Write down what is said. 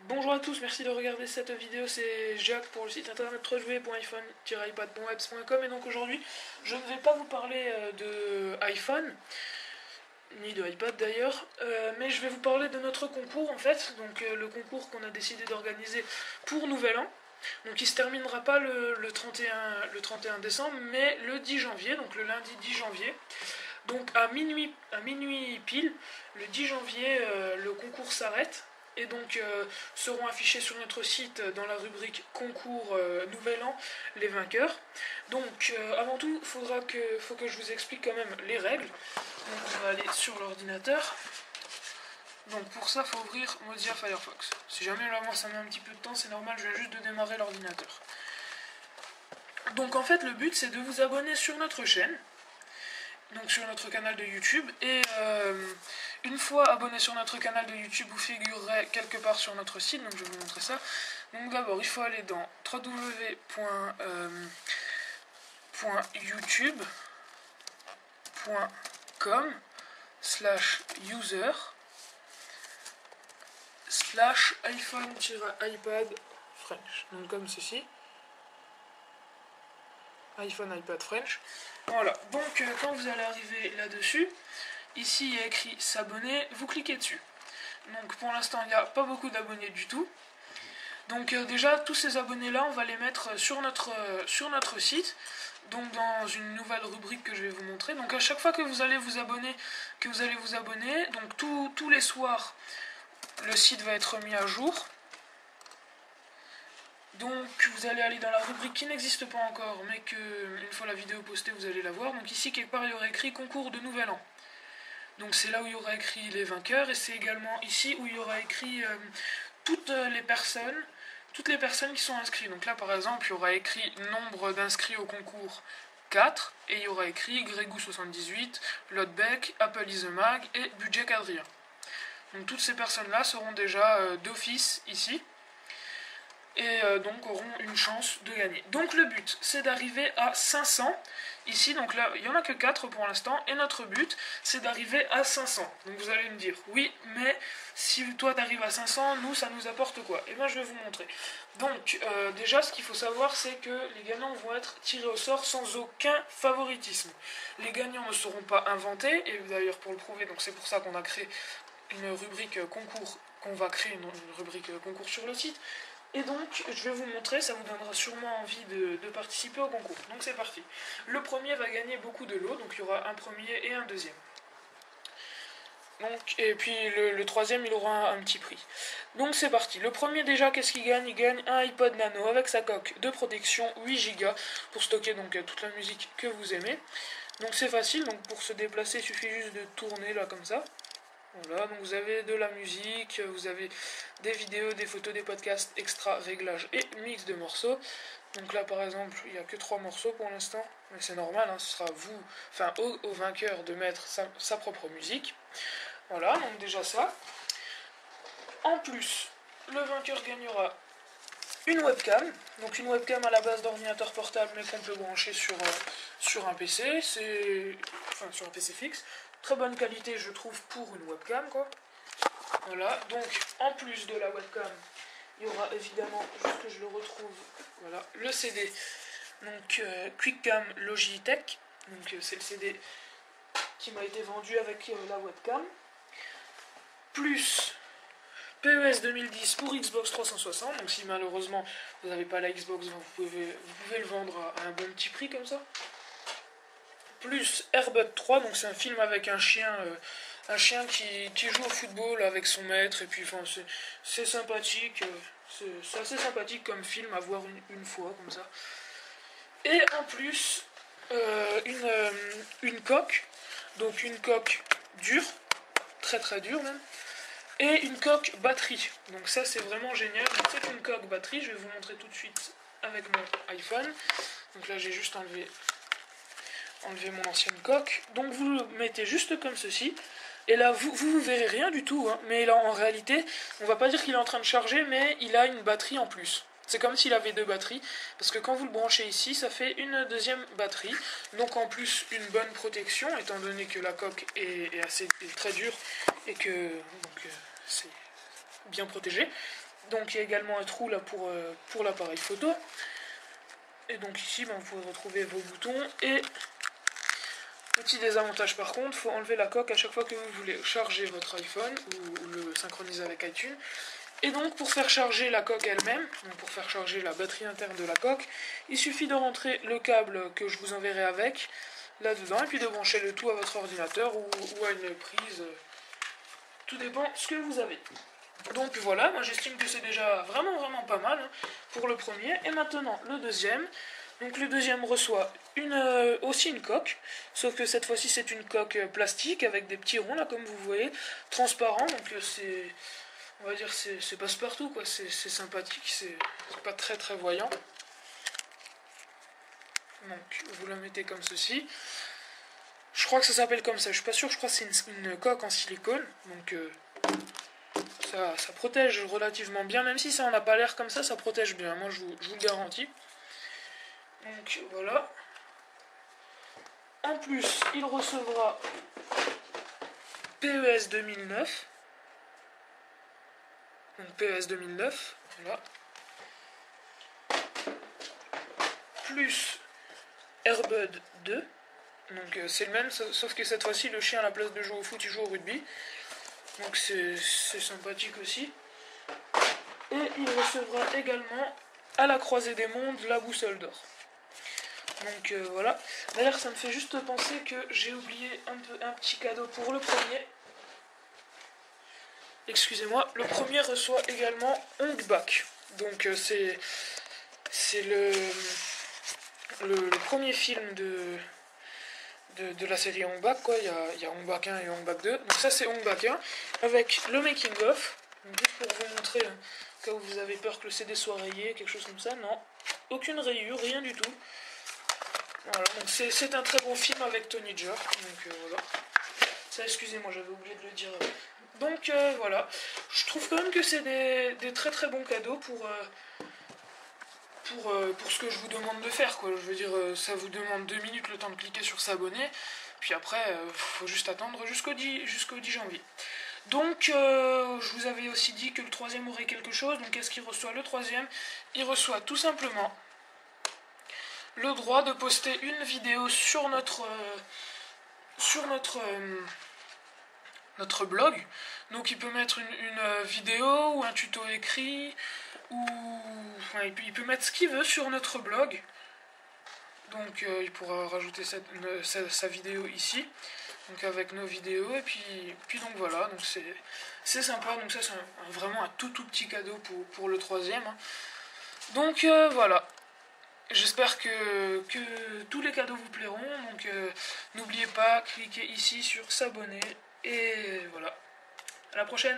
Bonjour à tous, merci de regarder cette vidéo, c'est Jacques pour le site internet www.iphone-ipad.webs.com et donc aujourd'hui je ne vais pas vous parler de iPhone, ni de iPad d'ailleurs, mais je vais vous parler de notre concours en fait, donc le concours qu'on a décidé d'organiser pour Nouvel An. Donc il se terminera pas le 31 décembre, mais le 10 janvier, donc le lundi 10 janvier. Donc à minuit pile, le 10 janvier, le concours s'arrête. Et donc seront affichés sur notre site dans la rubrique concours Nouvel An les vainqueurs. Donc avant tout, faut que je vous explique quand même les règles. Donc on va aller sur l'ordinateur. Donc pour ça, il faut ouvrir Mozilla Firefox. Si jamais là, moi ça met un petit peu de temps, c'est normal, je viens juste de démarrer l'ordinateur. Donc en fait, le but c'est de vous abonner sur notre chaîne, donc sur notre canal de YouTube, et une fois abonné sur notre canal de YouTube, vous figurerez quelque part sur notre site, donc je vais vous montrer ça. Donc d'abord, il faut aller dans www.youtube.com/user/iPhone-iPad French, donc comme ceci. iPhone, iPad French. Voilà, donc quand vous allez arriver là-dessus, ici il y a écrit s'abonner, vous cliquez dessus. Donc pour l'instant il n'y a pas beaucoup d'abonnés du tout. Donc déjà tous ces abonnés là on va les mettre sur notre site, donc dans une nouvelle rubrique que je vais vous montrer. Donc à chaque fois que vous allez vous abonner, donc tous les soirs le site va être mis à jour. Donc vous allez aller dans la rubrique qui n'existe pas encore, mais que une fois la vidéo postée vous allez la voir. Donc ici quelque part il y aura écrit concours de Nouvel An. Donc c'est là où il y aura écrit les vainqueurs, et c'est également ici où il y aura écrit toutes les personnes qui sont inscrites. Donc là par exemple il y aura écrit nombre d'inscrits au concours 4, et il y aura écrit Grégou78, Lotbeck, Apple is the Mag et Budget Quadrilla. Donc toutes ces personnes là seront déjà d'office ici, et donc auront une chance de gagner. Donc le but c'est d'arriver à 500 ici, donc là il n'y en a que 4 pour l'instant, et notre but c'est d'arriver à 500. Donc vous allez me dire oui, mais si toi tu arrives à 500, nous ça nous apporte quoi? Et bien je vais vous montrer. Donc déjà ce qu'il faut savoir c'est que les gagnants vont être tirés au sort sans aucun favoritisme. Les gagnants ne seront pas inventés, et d'ailleurs pour le prouver, donc c'est pour ça qu'on a créé une rubrique concours, qu'on va créer une rubrique concours sur le site. Et donc, je vais vous montrer, ça vous donnera sûrement envie de participer au concours. Donc c'est parti. Le premier va gagner beaucoup de lots, donc il y aura un premier et un deuxième. Donc, et puis le troisième, il aura un petit prix. Donc c'est parti. Le premier déjà, qu'est-ce qu'il gagne? Il gagne un iPod Nano avec sa coque de protection 8 Go pour stocker donc toute la musique que vous aimez. Donc c'est facile, donc pour se déplacer, il suffit juste de tourner là comme ça. Voilà, donc vous avez de la musique, vous avez des vidéos, des photos, des podcasts, extra, réglages et mix de morceaux. Donc là par exemple, il n'y a que 3 morceaux pour l'instant, mais c'est normal, hein, ce sera vous, enfin au vainqueur de mettre sa propre musique. Voilà, donc déjà ça. En plus, le vainqueur gagnera une webcam, donc une webcam à la base d'ordinateur portable mais qu'on peut brancher sur un PC, enfin sur un PC fixe. Très bonne qualité je trouve pour une webcam quoi. Voilà, donc en plus de la webcam, il y aura évidemment, juste que je le retrouve, voilà, le CD, donc QuickCam Logitech, donc c'est le CD qui m'a été vendu avec la webcam, plus PES 2010 pour Xbox 360, donc si malheureusement vous n'avez pas la Xbox, vous pouvez le vendre à un bon petit prix comme ça. Plus Airbud 3, donc c'est un film avec un chien qui joue au football avec son maître, et puis enfin, c'est sympathique, c'est assez sympathique comme film à voir une fois comme ça. Et en plus une coque, donc une coque dure, très très dure même, et une coque batterie. Donc ça c'est vraiment génial. C'est une coque batterie, je vais vous montrer tout de suite avec mon iPhone. Donc là j'ai juste enlevé mon ancienne coque. Donc vous le mettez juste comme ceci. Et là vous verrez rien du tout, hein. Mais là en réalité, on va pas dire qu'il est en train de charger, mais il a une batterie en plus. C'est comme s'il avait 2 batteries, parce que quand vous le branchez ici, ça fait une deuxième batterie. Donc en plus une bonne protection, étant donné que la coque est très dure et que c'est bien protégé. Donc il y a également un trou là pour l'appareil photo. Et donc ici, vous pouvez retrouver vos boutons. Et petit désavantage par contre, il faut enlever la coque à chaque fois que vous voulez charger votre iPhone ou le synchroniser avec iTunes. Et donc pour faire charger la coque elle-même, donc pour faire charger la batterie interne de la coque, il suffit de rentrer le câble que je vous enverrai avec là-dedans et puis de brancher le tout à votre ordinateur ou à une prise. Tout dépend ce que vous avez. Donc voilà, moi j'estime que c'est déjà vraiment pas mal pour le premier. Et maintenant le deuxième. Donc le deuxième reçoit aussi une coque, sauf que cette fois-ci c'est une coque plastique avec des petits ronds là comme vous voyez, transparent, donc c'est, on va dire c'est passe-partout quoi, c'est sympathique, c'est pas très voyant. Donc vous la mettez comme ceci. Je crois que ça s'appelle comme ça, je suis pas sûr, je crois que c'est une coque en silicone, donc ça protège relativement bien, même si ça en a pas l'air comme ça protège bien, moi je vous le garantis. Donc voilà. En plus, il recevra PES 2009. Donc PES 2009, voilà. Plus Airbud 2. Donc c'est le même, sauf que cette fois-ci, le chien à la place de jouer au foot, il joue au rugby. Donc c'est sympathique aussi. Et il recevra également à la croisée des mondes la boussole d'or. Donc voilà. D'ailleurs ça me fait juste penser que j'ai oublié un petit cadeau pour le premier. Excusez-moi, le premier reçoit également Ong Bak. Donc c'est le premier film de la série Ong Bak, quoi. Il y a Ong Bak 1 et Ong Bak 2. Donc ça c'est Ong Bak 1 avec le making of. Donc, juste pour vous montrer, au cas où vous avez peur que le CD soit rayé, quelque chose comme ça, non. Aucune rayure, rien du tout. Voilà, donc c'est un très bon film avec Tony Jaa, donc voilà. Ça, excusez-moi, j'avais oublié de le dire. Donc voilà, je trouve quand même que c'est des très bons cadeaux pour ce que je vous demande de faire, quoi. Je veux dire, ça vous demande 2 minutes le temps de cliquer sur s'abonner, puis après, faut juste attendre jusqu'au 10 janvier. Donc, je vous avais aussi dit que le troisième aurait quelque chose, donc qu'est-ce qu'il reçoit le troisième? Il reçoit tout simplement le droit de poster une vidéo sur notre blog. Donc il peut mettre une vidéo ou un tuto écrit, ou enfin, il peut mettre ce qu'il veut sur notre blog. Donc il pourra rajouter sa vidéo ici, donc avec nos vidéos, et puis donc voilà, donc c'est sympa. Donc ça c'est vraiment un tout petit cadeau pour le troisième. Donc voilà. J'espère que tous les cadeaux vous plairont, donc n'oubliez pas, cliquez ici sur s'abonner, et voilà. À la prochaine!